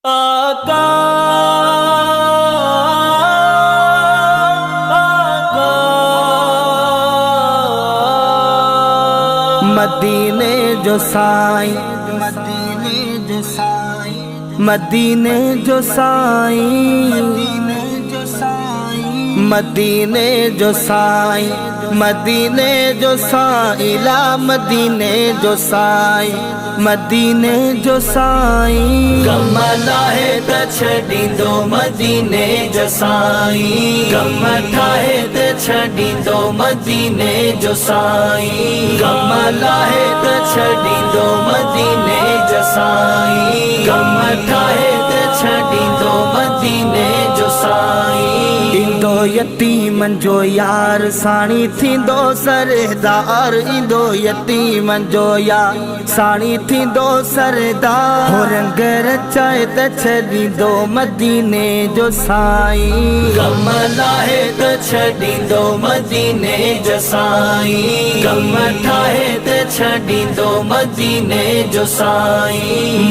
आका आका मदीने जो साईं, मदीने जो साईं, मदीने जो साईं, मदीने जो साईं, मदीने जो साईं, ला मदीने जो साईं, मदीने जो साईं। कमला है त छॾींदो मदीने जो साईं, कम ठाहे त छॾींदो मदीने जो साईं। कमला है त छॾींदो मदीने जो साईं, कम ठाहे त छॾींदो मदीने जो साईं। इंदो यतीमन जो यार साणी थींदो सरदार, इंदो यतीमन जो यार साणी थींदो सरदार। हो रंग रचाए त छॾींदो मदीने जो साईं, कमला है त छॾींदो मदीने जो साईं, कम ठाहे त छॾींदो मदीने जो साईं।